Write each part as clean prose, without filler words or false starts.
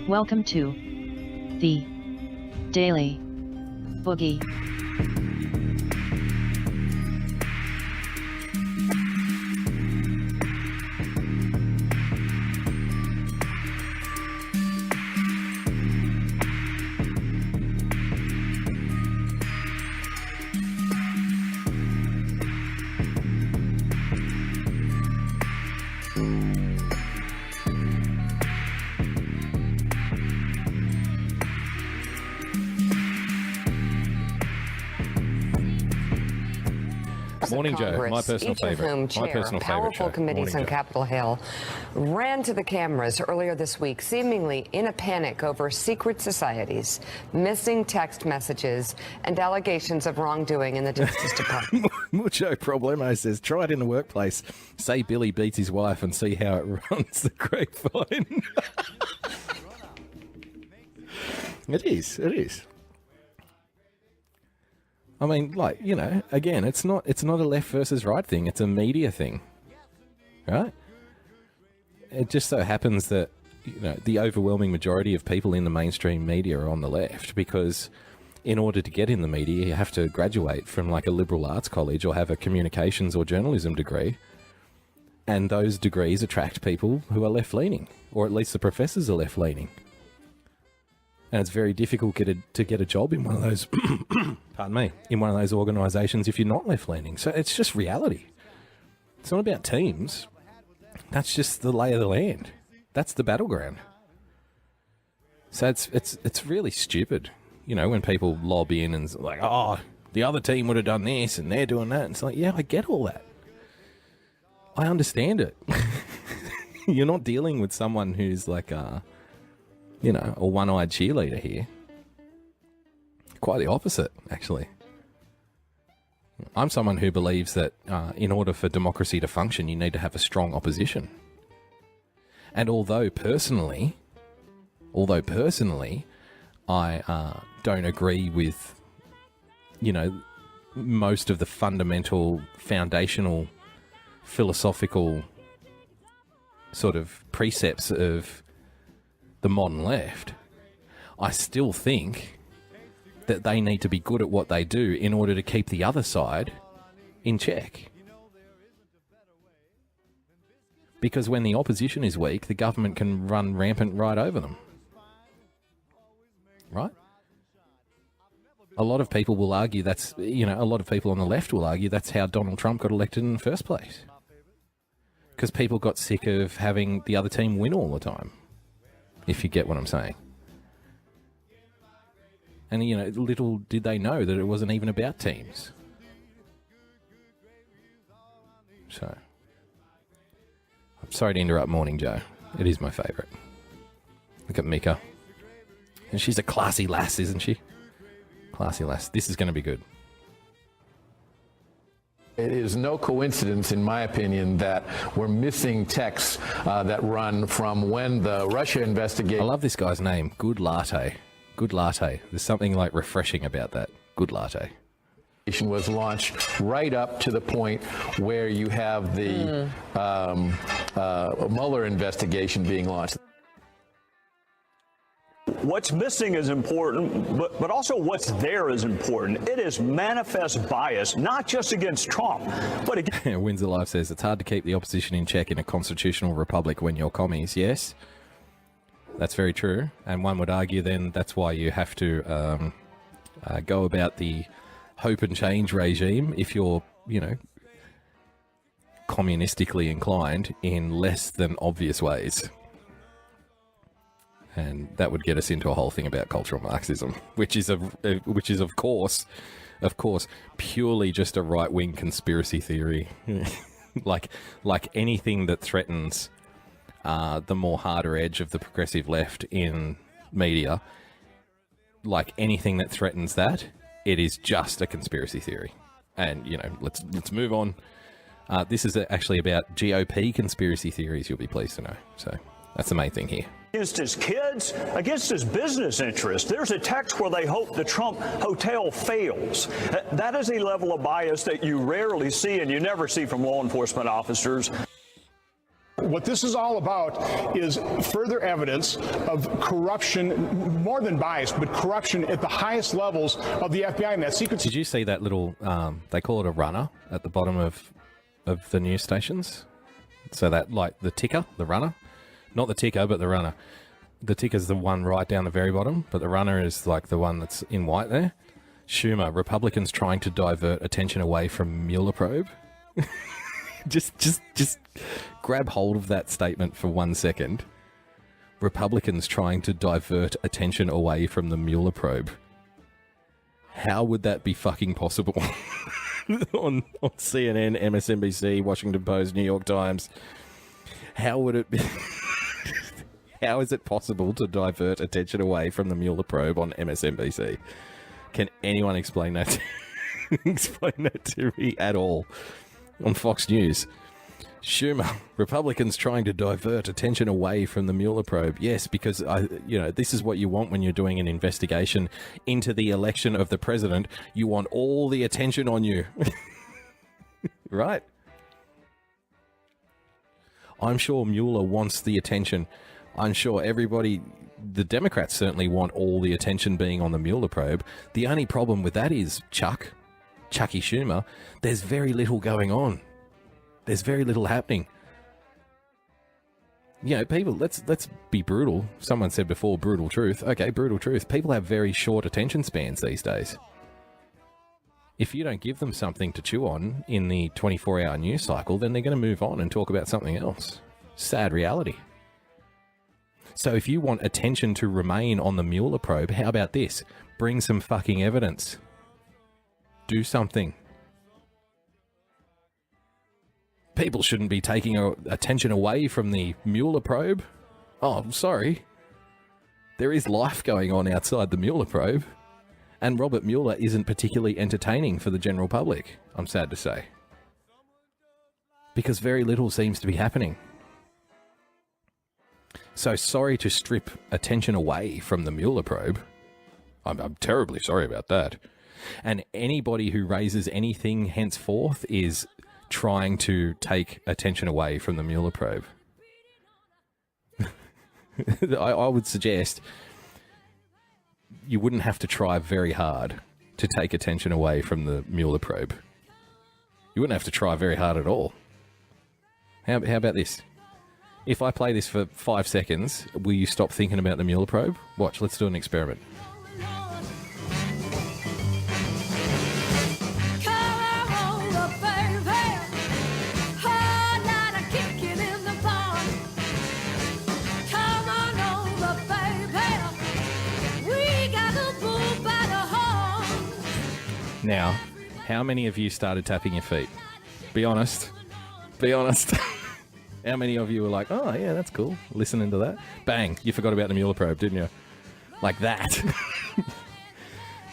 Welcome to the Daily Boogie. Morning, Joe. My personal favorite. My personal powerful favorite committees on Capitol Hill ran to the cameras earlier this week, seemingly in a panic over secret societies, missing text messages, and allegations of wrongdoing in the Justice Department. Mucho Problemo says, try it in the workplace. Say Billy beats his wife and see how it runs the grapevine. It is. I mean, like, you know, again, it's not a left versus right thing. It's a media thing, right? It just so happens that, you know, the overwhelming majority of people in the mainstream media are on the left because in order to get in the media, you have to graduate from like a liberal arts college or have a communications or journalism degree. And those degrees attract people who are left-leaning, or at least the professors are left-leaning. And it's very difficult to get a job in one of those, pardon me, in one of those organisations if you're not left-leaning. So it's just reality. It's not about teams. That's just the lay of the land. That's the battleground. So it's really stupid, you know, when people lob in and like, oh, the other team would have done this and they're doing that. And it's like, yeah, I get all that. I understand it. You're not dealing with someone who's like you know, a one-eyed cheerleader here. Quite the opposite, actually. I'm someone who believes that in order for democracy to function, you need to have a strong opposition. And although personally, I don't agree with, you know, most of the fundamental, foundational, philosophical sort of precepts of the modern left, I still think that they need to be good at what they do in order to keep the other side in check. Because when the opposition is weak, the government can run rampant right over them. Right? A lot of people will argue that's, you know, a lot of people on the left will argue that's how Donald Trump got elected in the first place. Because people got sick of having the other team win all the time. If you get what I'm saying. And, you know, little did they know that it wasn't even about teams. So, I'm sorry to interrupt Morning Joe. It is my favourite. Look at Mika. And she's a classy lass, isn't she? Classy lass. This is going to be good. It is no coincidence, in my opinion, that we're missing texts that run from when the Russia investigation... I love this guy's name, Good Latte. Good Latte. There's something like refreshing about that. Good Latte. ...was launched right up to the point where you have the Mueller investigation being launched. What's missing is important, but also what's there is important. It is manifest bias, not just against Trump, but against... Windsor Life says, it's hard to keep the opposition in check in a constitutional republic when you're commies. Yes, that's very true. And one would argue then that's why you have to go about the hope and change regime if you're, you know, communistically inclined in less than obvious ways. And that would get us into a whole thing about cultural Marxism, which is of course, purely just a right-wing conspiracy theory. like anything that threatens the more harder edge of the progressive left in media, like anything that threatens that, it is just a conspiracy theory. And, you know, let's move on. This is actually about GOP conspiracy theories, you'll be pleased to know. So that's the main thing here. Against his kids, against his business interests. There's a text where they hope the Trump hotel fails. That is a level of bias that you rarely see and you never see from law enforcement officers. What this is all about is further evidence of corruption, more than bias, but corruption at the highest levels of the FBI and that secret. Did you see that little, they call it a runner at the bottom of the news stations? So that, like, the ticker, the runner, not the ticker, but the runner. The ticker's the one right down the very bottom, but the runner is like the one that's in white there. Schumer, Republicans trying to divert attention away from Mueller probe. Just grab hold of that statement for 1 second. Republicans trying to divert attention away from the Mueller probe. How would that be fucking possible? on CNN, MSNBC, Washington Post, New York Times. How would it be? How is it possible to divert attention away from the Mueller probe on MSNBC? Can anyone explain that? Explain that to me at all? On Fox News, Schumer, Republicans trying to divert attention away from the Mueller probe. Yes, because this is what you want when you're doing an investigation into the election of the president. You want all the attention on you, right? I'm sure Mueller wants the attention. I'm sure everybody, the Democrats certainly want all the attention being on the Mueller probe. The only problem with that is, Chucky Schumer, there's very little going on. There's very little happening. You know, people, let's be brutal. Someone said before, brutal truth. Okay, brutal truth. People have very short attention spans these days. If you don't give them something to chew on in the 24-hour news cycle, then they're going to move on and talk about something else. Sad reality. So if you want attention to remain on the Mueller probe, how about this? Bring some fucking evidence. Do something. People shouldn't be taking attention away from the Mueller probe. Oh, I'm sorry. There is life going on outside the Mueller probe. And Robert Mueller isn't particularly entertaining for the general public, I'm sad to say. Because very little seems to be happening. So sorry to strip attention away from the Mueller probe. I'm terribly sorry about that. And anybody who raises anything henceforth is trying to take attention away from the Mueller probe. I would suggest you wouldn't have to try very hard to take attention away from the Mueller probe. You wouldn't have to try very hard at all. How about this? If I play this for 5 seconds, will you stop thinking about the Mueller probe? Watch, let's do an experiment. Now, how many of you started tapping your feet? Be honest. Be honest. How many of you were like, oh, yeah, that's cool, listening to that? Bang, you forgot about the Mueller probe, didn't you? Like that.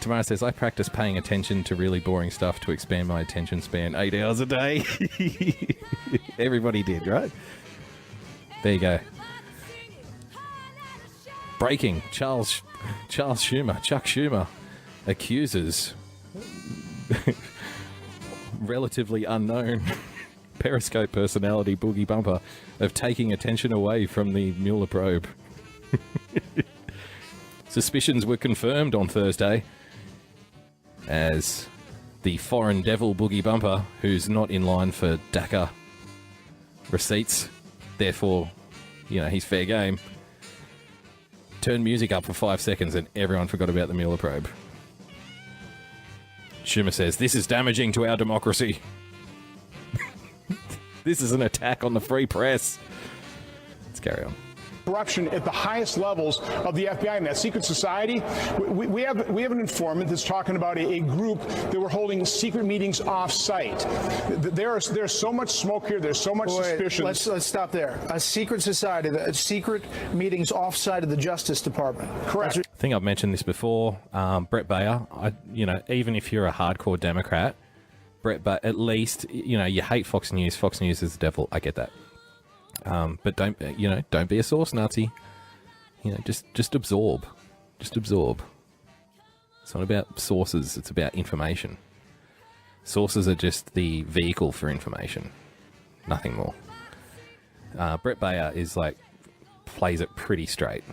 Tamara says, I practice paying attention to really boring stuff to expand my attention span 8 hours a day. Everybody did, right? There you go. Breaking. Chuck Schumer accuses relatively unknown Periscope personality Boogie Bumper of taking attention away from the Mueller probe. Suspicions were confirmed on Thursday as the foreign devil Boogie Bumper, who's not in line for DACA receipts, therefore, he's fair game, turned music up for 5 seconds and everyone forgot about the Mueller probe. Schumer says, this is damaging to our democracy. This is an attack on the free press. Let's carry on. Corruption at the highest levels of the FBI and that secret society. We have an informant that's talking about a group that were holding secret meetings off-site. There's so much smoke here. There's so much suspicion. Let's stop there. A secret society, secret meetings off-site of the Justice Department. Correct. I think I've mentioned this before. Brett Baer, even if you're a hardcore Democrat, Brett Baer, at least, you hate Fox News. Fox News is the devil. I get that. But don't be a source Nazi. Just absorb. Just absorb. It's not about sources, it's about information. Sources are just the vehicle for information. Nothing more. Brett Baer is like, plays it pretty straight.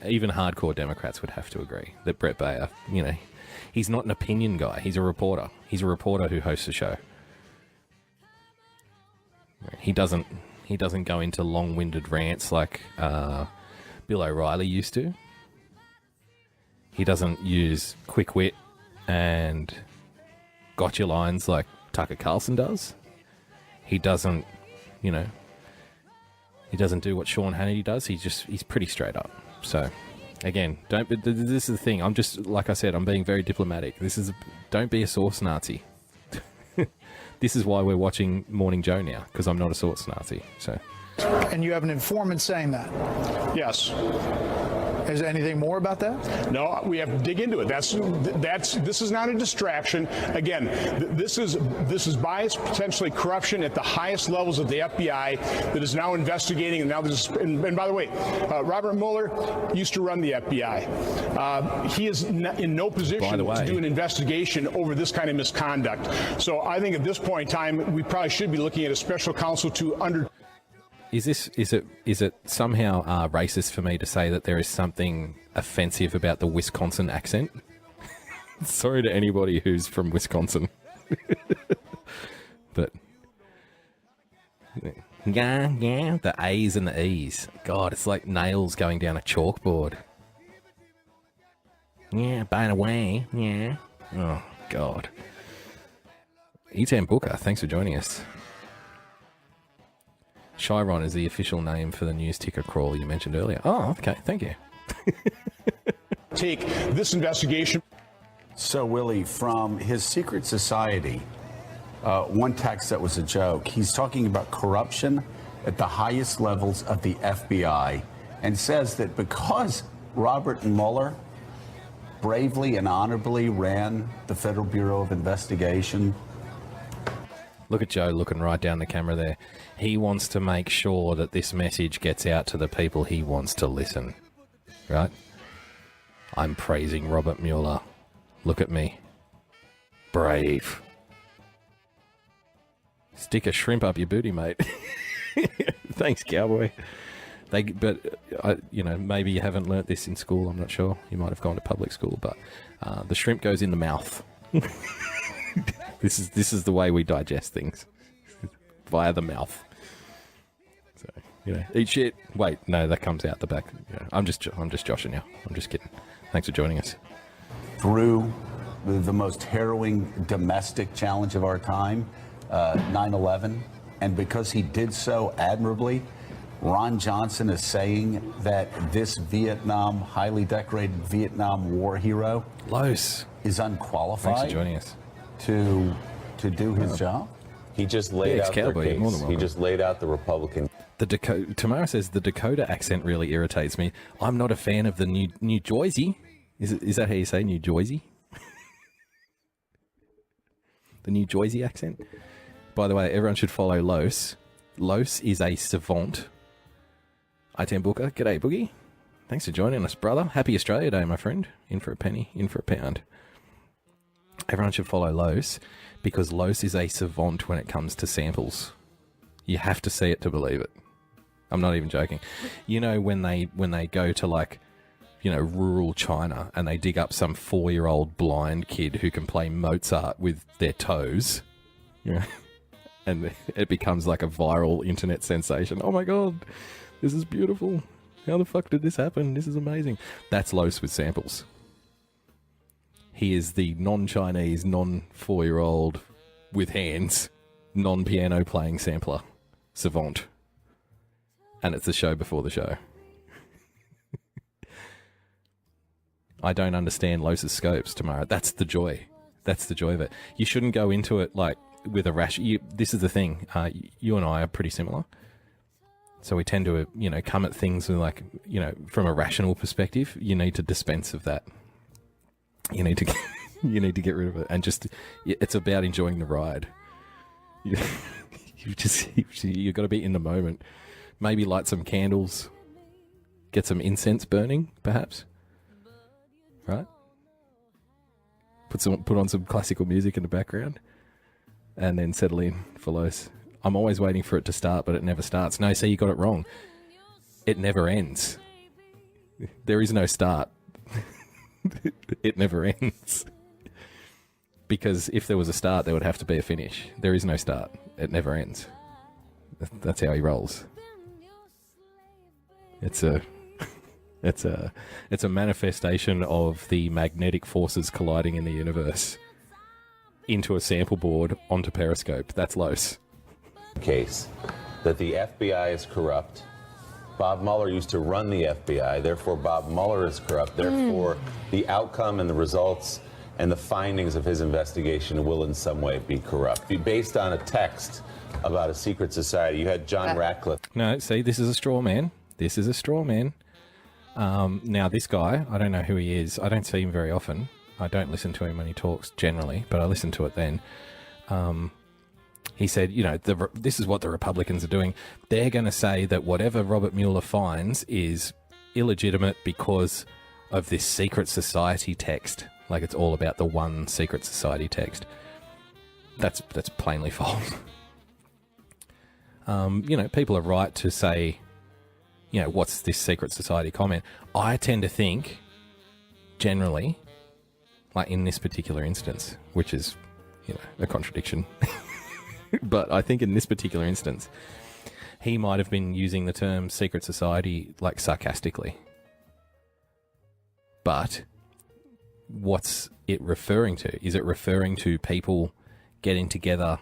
Even hardcore Democrats would have to agree that Brett Baer, he's not an opinion guy. He's a reporter. He's a reporter who hosts a show. He doesn't go into long-winded rants like Bill O'Reilly used to. He doesn't use quick wit and gotcha lines like Tucker Carlson does. He doesn't, he doesn't do what Sean Hannity does. He's pretty straight up. So, again, this is the thing. I'm just, like I said, I'm being very diplomatic. Don't be a source Nazi. This is why we're watching Morning Joe now, because I'm not a source Nazi. So. And you have an informant saying that? Yes. Is there anything more about that? No, we have to dig into it. This is not a distraction. Again, this is bias, potentially corruption at the highest levels of the FBI that is now investigating. And now and by the way, Robert Mueller used to run the FBI. He is in no position to do an investigation over this kind of misconduct. So I think at this point in time, we probably should be looking at a special counsel to Is it somehow racist for me to say that there is something offensive about the Wisconsin accent? Sorry to anybody who's from Wisconsin. But yeah, the A's and the E's. God, it's like nails going down a chalkboard. Yeah, by the way, yeah. Oh, God. Etan Booker, thanks for joining us. Chiron is the official name for the news ticker crawl you mentioned earlier. Oh, okay. Thank you. Take this investigation. So, Willie, from his secret society, one text that was a joke, he's talking about corruption at the highest levels of the FBI and says that because Robert Mueller bravely and honorably ran the Federal Bureau of Investigation. Look at Joe looking right down the camera there. He wants to make sure that this message gets out to the people he wants to listen. Right? I'm praising Robert Mueller. Look at me. Brave. Stick a shrimp up your booty, mate. Thanks, cowboy. Maybe you haven't learnt this in school. I'm not sure. You might have gone to public school, but the shrimp goes in the mouth. This is the way we digest things, via the mouth. So eat shit. Wait, no, that comes out the back. I'm just joshing you. I'm just kidding. Thanks for joining us. Through the most harrowing domestic challenge of our time, 9/11, and because he did so admirably, Ron Johnson is saying that this highly decorated Vietnam War hero, Los, is unqualified. Thanks for joining us. To do his job. He just laid out their case. He just laid out the Republican. Tamara says the Dakota accent really irritates me. I'm not a fan of the New Jersey. Is that how you say New Jersey? The New Jersey accent. By the way, everyone should follow Los. Los is a savant. Item Booker, g'day Boogie. Thanks for joining us, brother. Happy Australia Day, my friend. In for a penny, in for a pound. Everyone should follow Los because Los is a savant when it comes to samples. You have to see it to believe it. I'm not even joking. When they go to rural China and they dig up some 4-year-old blind kid who can play Mozart with their toes, and it becomes like a viral internet sensation. Oh my God, this is beautiful. How the fuck did this happen? This is amazing. That's Los with samples. He is the non-Chinese, non-4-year-old with hands, non-piano playing sampler, savant. And it's the show before the show. I don't understand Los's scopes tomorrow. That's the joy. That's the joy of it. You shouldn't go into it with a rash. This is the thing. You and I are pretty similar. So we tend to, come at things with from a rational perspective. You need to dispense of that. You need to get rid of it, and it's about enjoying the ride. You've got to be in the moment. Maybe light some candles, get some incense burning, perhaps. Right? Put on some classical music in the background, and then settle in for Los. I'm always waiting for it to start, but it never starts. No, see, you got it wrong. It never ends. There is no start. It never ends. Because if there was a start, there would have to be a finish. There is no start. It never ends. That's how he rolls. It's a manifestation of the magnetic forces colliding in the universe into a sample board onto Periscope. That's Los. Case that the FBI is corrupt. Bob Mueller used to run the FBI, therefore Bob Mueller is corrupt. Therefore, the outcome and the results and the findings of his investigation will in some way be corrupt. Be based on a text about a secret society. You had John Ratcliffe. No, see, this is a straw man. This is a straw man. Now, this guy, I don't know who he is. I don't see him very often. I don't listen to him when he talks generally, but I listen to it then. He said, you know, this is what the Republicans are doing. They're going to say that whatever Robert Mueller finds is illegitimate because of this secret society text. Like it's all about the one secret society text. That's plainly false. You know, people are right to say, you know, what's this secret society comment? I tend to think, generally, like in this particular instance, which is, you know, a contradiction. But I think in this particular instance, he might have been using the term secret society like sarcastically. But what's it referring to? Is it referring to people getting together,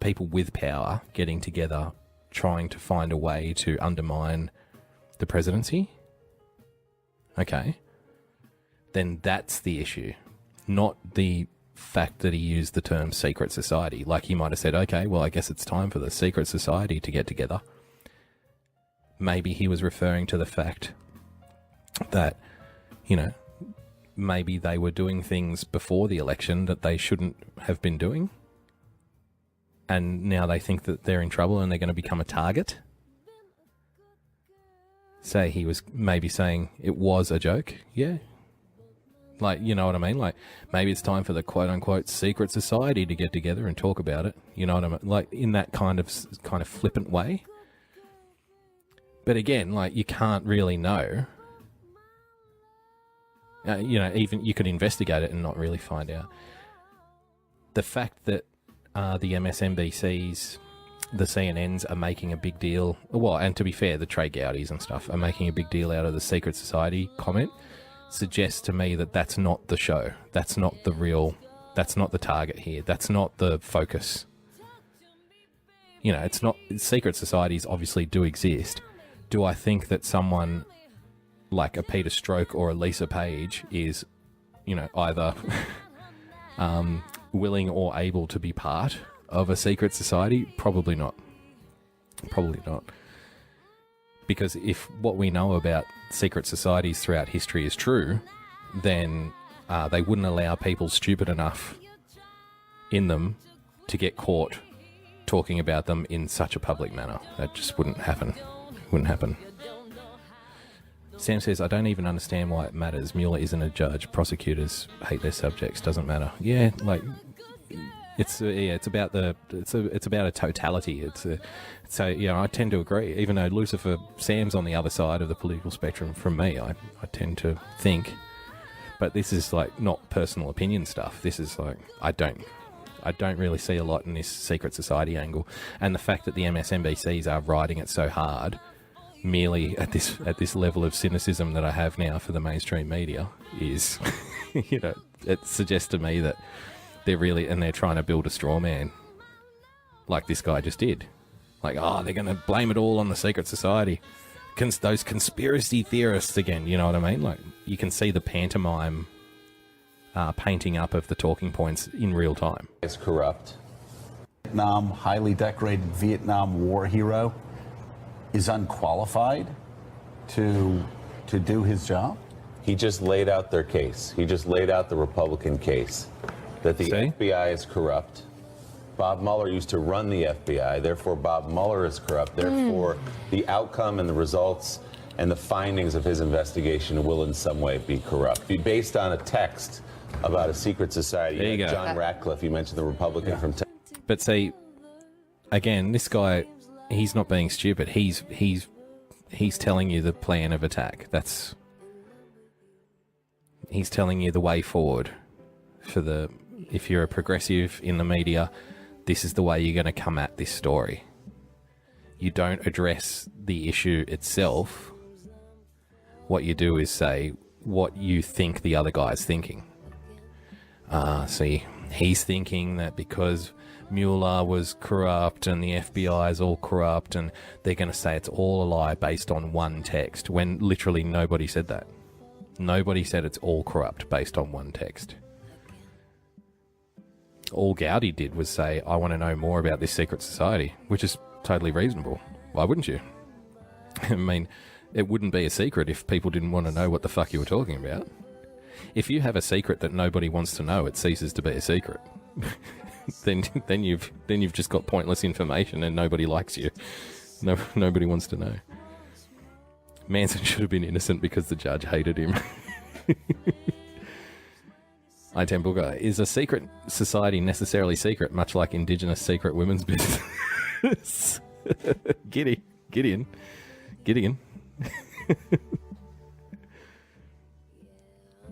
people with power getting together, trying to find a way to undermine the presidency? Okay. Then that's the issue, not the fact that he used the term secret society. Like he might have said, okay, well, I guess it's time for the secret society to get together. Maybe he was referring to the fact that, you know, maybe they were doing things before the election that they shouldn't have been doing. And now they think that they're in trouble and they're going to become a target. Say he was maybe saying it was a joke. Yeah. Like, you know what I mean? Like, maybe it's time for the quote-unquote secret society to get together and talk about it. You know what I mean? Like, in that kind of flippant way. But again, like, you can't really know. You know, even you could investigate it and not really find out. The fact that the MSNBCs, the CNNs are making a big deal, well, and to be fair, the Trey Gowdies and stuff are making a big deal out of the secret society comment, suggests to me that that's not the show. That's not the real, that's not the target here. That's not the focus. You know, it's not, secret societies obviously do exist. Do I think that someone like a Peter Strzok or a Lisa Page is, you know, either willing or able to be part of a secret society? Probably not. Probably not. Because if what we know about secret societies throughout history is true, then they wouldn't allow people stupid enough in them to get caught talking about them in such a public manner. That just wouldn't happen. Wouldn't happen. Sam says, I don't even understand why it matters. Mueller isn't a judge. Prosecutors hate their subjects. Doesn't matter. Yeah, like it's about it's about a totality. So you know, I tend to agree. Even though Lucifer Sam's on the other side of the political spectrum from me, I tend to think. But this is like not personal opinion stuff. This is like I don't really see a lot in this secret society angle, and the fact that the MSNBCs are riding it so hard, merely at this level of cynicism that I have now for the mainstream media is, you know, it suggests to me that they're trying to build a straw man, like this guy just did. Like, oh, they're going to blame it all on the secret society. Those conspiracy theorists again, you know what I mean? Like, you can see the pantomime painting up of the talking points in real time. It's corrupt. Vietnam, highly decorated Vietnam War hero, is unqualified to do his job? He just laid out their case. He just laid out the Republican case that the FBI is corrupt. Bob Mueller used to run the FBI, therefore Bob Mueller is corrupt. Therefore, the outcome and the results and the findings of his investigation will in some way be corrupt. Be based on a text about a secret society. There you go. John Ratcliffe, you mentioned the Republican from Texas. But see, again, this guy, he's not being stupid. He's telling you the plan of attack. He's telling you the way forward for if you're a progressive in the media, this is the way you're going to come at this story. You don't address the issue itself. What you do is say what you think the other guy's thinking. See, he's thinking that because Mueller was corrupt and the FBI is all corrupt, and they're going to say it's all a lie based on one text, when literally nobody said that. Nobody said it's all corrupt based on one text. All Gowdy did was say, I want to know more about this secret society, which is totally reasonable. Why wouldn't you? I mean, it wouldn't be a secret if people didn't want to know what the fuck you were talking about. If you have a secret that nobody wants to know, it ceases to be a secret. then you've just got pointless information and nobody likes you. Nobody wants to know. Manson should have been innocent because the judge hated him. Itembuga, is a secret society necessarily secret, much like Indigenous secret women's business? Gideon.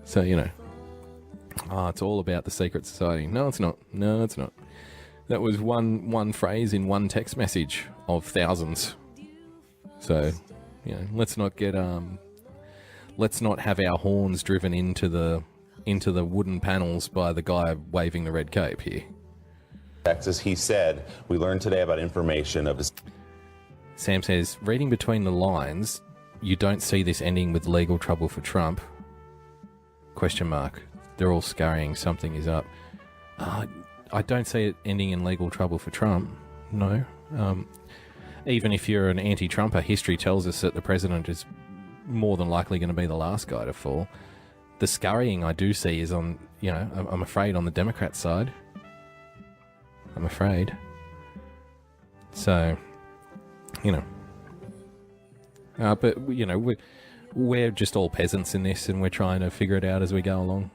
So, it's all about the secret society. No, it's not. That was one phrase in one text message of thousands. So, let's not get let's not have our horns driven into the wooden panels by the guy waving the red cape here. Texas, he said, we learned today about information of his... Sam says, reading between the lines, you don't see this ending with legal trouble for Trump? ? They're all scurrying. Something is up. I don't see it ending in legal trouble for Trump. No. Even if you're an anti-Trumper, history tells us that the president is more than likely going to be the last guy to fall. The scurrying I do see is on, I'm afraid, on the Democrat side. I'm afraid. So, but, we're just all peasants in this, and we're trying to figure it out as we go along.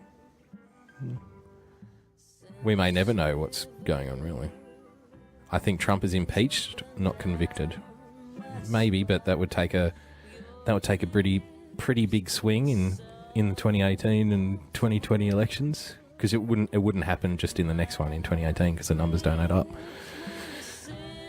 We may never know what's going on, really. I think Trump is impeached, not convicted. Maybe, but that would take a pretty big swing in the 2018 and 2020 elections, because it wouldn't happen just in the next one in 2018 because the numbers don't add up.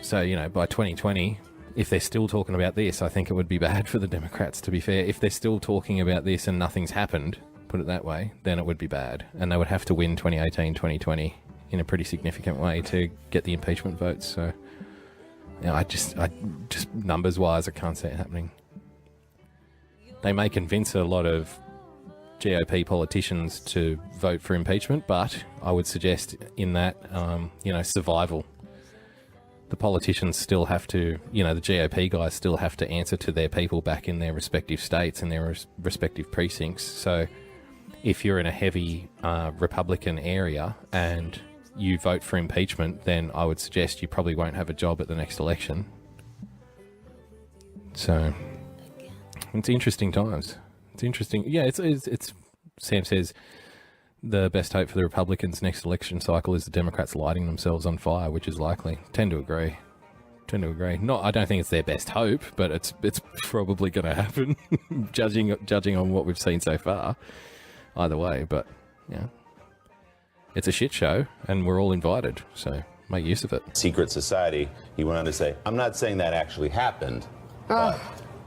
So, by 2020, if they're still talking about this, I think it would be bad for the Democrats, to be fair. If they're still talking about this and nothing's happened, put it that way, then it would be bad. And they would have to win 2018, 2020 in a pretty significant way to get the impeachment votes. So, I just numbers-wise, I can't see it happening. They may convince a lot of GOP politicians to vote for impeachment, but I would suggest in that, survival. The politicians still have to, the GOP guys still have to answer to their people back in their respective states and their respective precincts. So if you're in a heavy Republican area and you vote for impeachment, then I would suggest you probably won't have a job at the next election. So it's interesting times. It's interesting. Yeah, it's Sam says the best hope for the Republicans next election cycle is the Democrats lighting themselves on fire, which is likely. Tend to agree. Not, I don't think it's their best hope, but it's probably going to happen, judging on what we've seen so far. Either way, but yeah, it's a shit show, and we're all invited, so make use of it. Secret society. He went on to say, I'm not saying that actually happened, but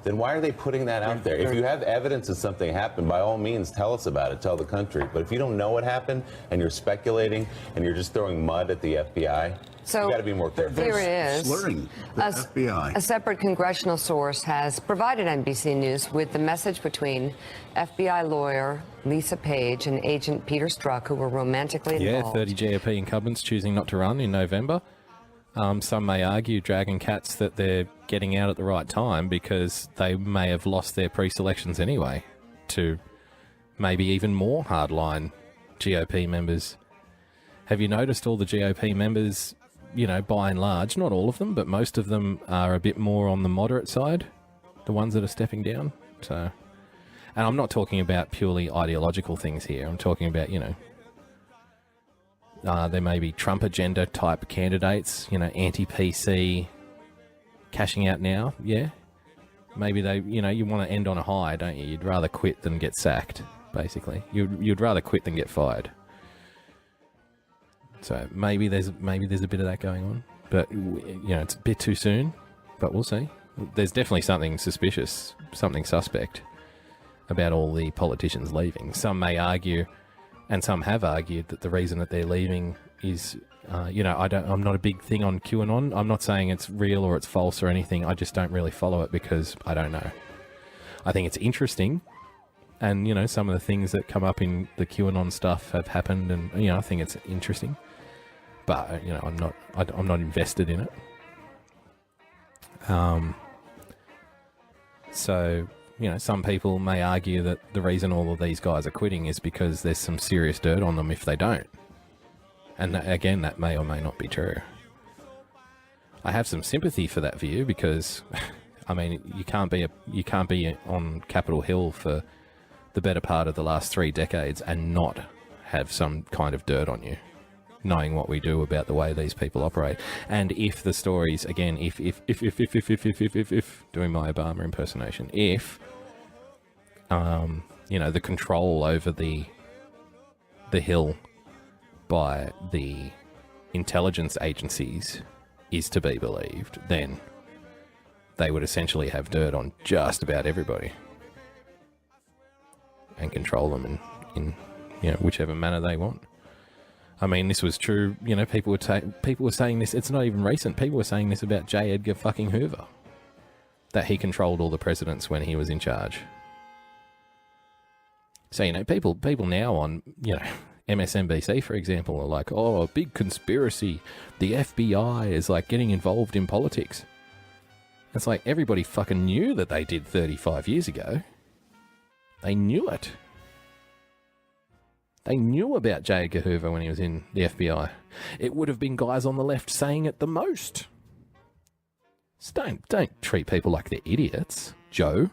then why are they putting that out there? If you have evidence that something happened, by all means, tell us about it. Tell the country. But if you don't know what happened and you're speculating and you're just throwing mud at the FBI, you got to be more careful. Here it is. Slurring the FBI. A separate congressional source has provided NBC News with the message between FBI lawyer Lisa Page and agent Peter Strzok, who were romantically involved. 30 GOP incumbents choosing not to run in November. Some may argue, dragon cats, that they're getting out at the right time because they may have lost their pre-selections anyway to maybe even more hardline GOP members. Have you noticed all the GOP members, by and large, not all of them, but most of them are a bit more on the moderate side, the ones that are stepping down? So, and I'm not talking about purely ideological things here. I'm talking about, There may be Trump agenda type candidates, you know, anti-PC, cashing out now. Yeah. Maybe they, you know, you want to end on a high, don't you? You'd rather quit than get sacked, basically. You'd rather quit than get fired. So maybe there's a bit of that going on. But, you know, it's a bit too soon, but we'll see. There's definitely something suspicious, something suspect about all the politicians leaving. Some may argue, and some have argued, that the reason that they're leaving is, you know, I'm not a big thing on QAnon. I'm not saying it's real or it's false or anything. I just don't really follow it because I don't know. I think it's interesting, and, you know, some of the things that come up in the QAnon stuff have happened, and, you know, I think it's interesting. But, you know, I'm not invested in it. So, you know, some people may argue that the reason all of these guys are quitting is because there's some serious dirt on them if they don't. And that, again, that may or may not be true. I have some sympathy for that view because, I mean, you can't be on Capitol Hill for the better part of the last 3 decades and not have some kind of dirt on you, knowing what we do about the way these people operate. And if the stories, again, if doing my Obama impersonation, if, you know, the control over the Hill by the intelligence agencies is to be believed, then they would essentially have dirt on just about everybody and control them in you know, whichever manner they want. I mean, this was true, you know, people were saying this, it's not even recent, people were saying this about J. Edgar fucking Hoover, that he controlled all the presidents when he was in charge. So, you know, people now on, you know, MSNBC, for example, are like, oh, a big conspiracy, the FBI is like getting involved in politics. It's like everybody fucking knew that they did 35 years ago. They knew it. They knew about J. Edgar Hoover when he was in the FBI. It would have been guys on the left saying it the most. So don't treat people like they're idiots, Joe.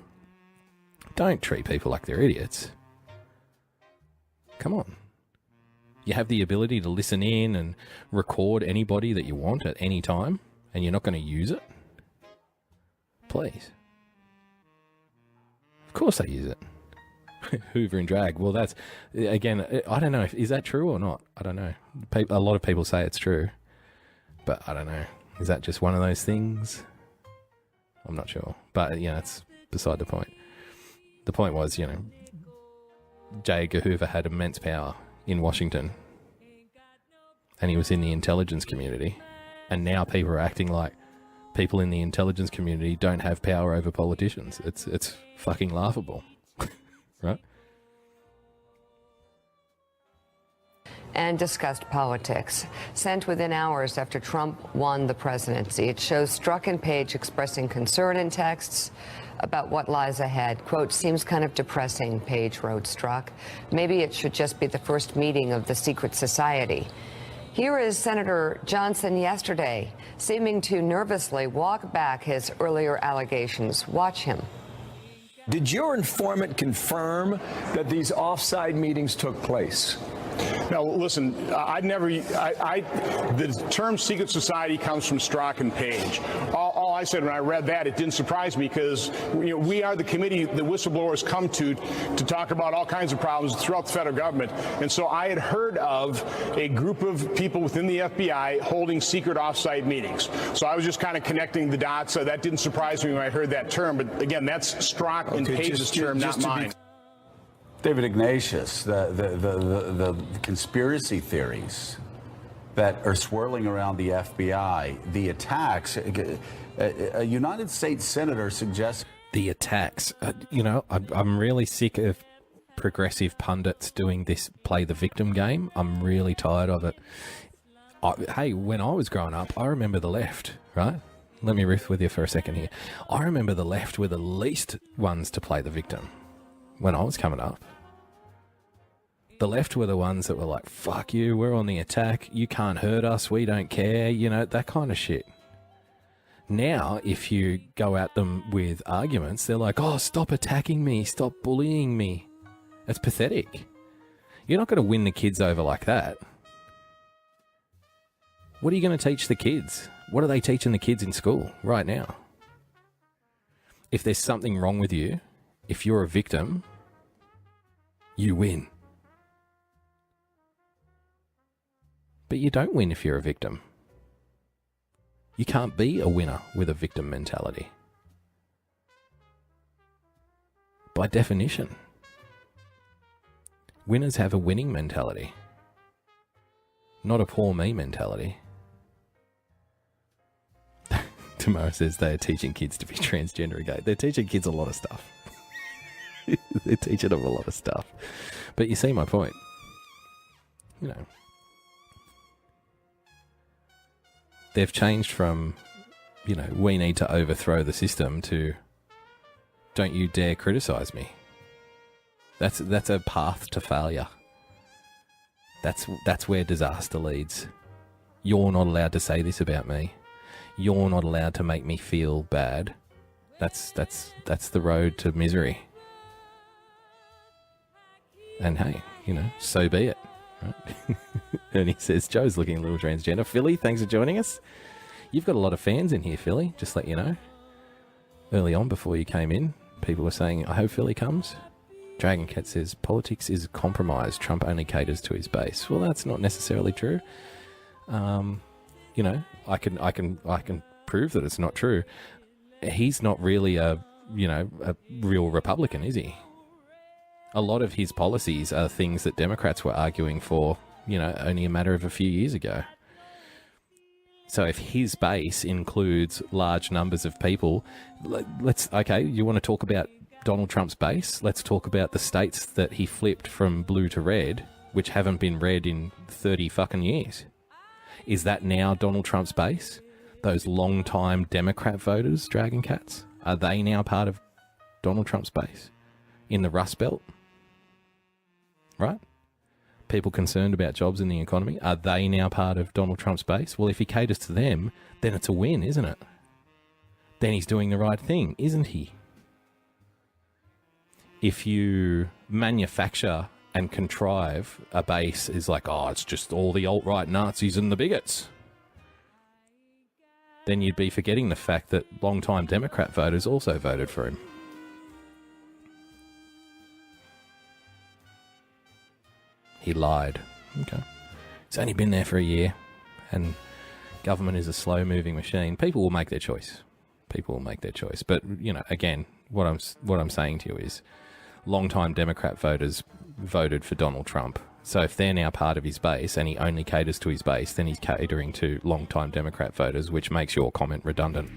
Don't treat people like they're idiots. Come on. You have the ability to listen in and record anybody that you want at any time, and you're not going to use it? Please. Of course they use it. Hoover in drag. Well, that's, again, I don't know. Is that true or not? I don't know. A lot of people say it's true, but I don't know. Is that just one of those things? I'm not sure. But, yeah, it's beside the point. The point was, you know, J. Edgar Hoover had immense power in Washington, and he was in the intelligence community, and now people are acting like people in the intelligence community don't have power over politicians. It's fucking laughable. Right? And discussed politics. Sent within hours after Trump won the presidency. It shows Strzok and Page expressing concern in texts about what lies ahead. Quote, seems kind of depressing, Page wrote Strzok. Maybe it should just be the first meeting of the secret society. Here is Senator Johnson yesterday, seeming to nervously walk back his earlier allegations. Watch him. Did your informant confirm that these offside meetings took place? Now, listen, the term secret society comes from Strzok and Page. All I said when I read that, it didn't surprise me because, you know, we are the committee that whistleblowers come to talk about all kinds of problems throughout the federal government. And so I had heard of a group of people within the FBI holding secret offsite meetings. So I was just kind of connecting the dots. So that didn't surprise me when I heard that term. But again, that's Strzok and Page's term, not mine. David Ignatius, the conspiracy theories that are swirling around the FBI, the attacks, a United States senator suggests... The attacks. You know, I'm really sick of progressive pundits doing this play the victim game. I'm really tired of it. Hey, when I was growing up, I remember the left, right? Let me riff with you for a second here. I remember the left were the least ones to play the victim when I was coming up. The left were the ones that were like, fuck you, we're on the attack, you can't hurt us, we don't care, you know, that kind of shit. Now, if you go at them with arguments, they're like, oh, stop attacking me, stop bullying me. It's pathetic. You're not going to win the kids over like that. What are you going to teach the kids? What are they teaching the kids in school right now? If there's something wrong with you, if you're a victim, you win. But you don't win if you're a victim. You can't be a winner with a victim mentality. By definition, winners have a winning mentality, not a poor me mentality. Tamara says they are teaching kids to be transgender and gay. They're teaching kids a lot of stuff. They're teaching them a lot of stuff. But you see my point. You know, they've changed from, you know, we need to overthrow the system to don't you dare criticize me. That's a path to failure. That's where disaster leads. You're not allowed to say this about me. You're not allowed to make me feel bad. That's the road to misery. And hey, you know, so be it. Right? Ernie says, Joe's looking a little transgender. Philly, thanks for joining us. You've got a lot of fans in here, Philly, just let you know. Early on, before you came in, people were saying, I hope Philly comes. Dragon Cat says, politics is compromised. Trump only caters to his base. Well, that's not necessarily true. You know, I can prove that it's not true. He's not really a real Republican, is he? A lot of his policies are things that Democrats were arguing for, you know, only a matter of a few years ago. So if his base includes large numbers of people, okay, you want to talk about Donald Trump's base? Let's talk about the states that he flipped from blue to red, which haven't been red in 30 fucking years. Is that now Donald Trump's base? Those long-time Democrat voters, Dragon Cats, are they now part of Donald Trump's base? In the Rust Belt? Right? People concerned about jobs in the economy, are they now part of Donald Trump's base? Well, if he caters to them, then it's a win, isn't it? Then he's doing the right thing, isn't he? If you manufacture and contrive a base is like, oh, it's just all the alt-right Nazis and the bigots, then you'd be forgetting the fact that long-time Democrat voters also voted for him. He lied. Okay. He's only been there for a year, and government is a slow-moving machine. People will make their choice. People will make their choice. But, you know, again, what I'm saying to you is long-time Democrat voters voted for Donald Trump. So if they're now part of his base and he only caters to his base, then he's catering to long-time Democrat voters, which makes your comment redundant.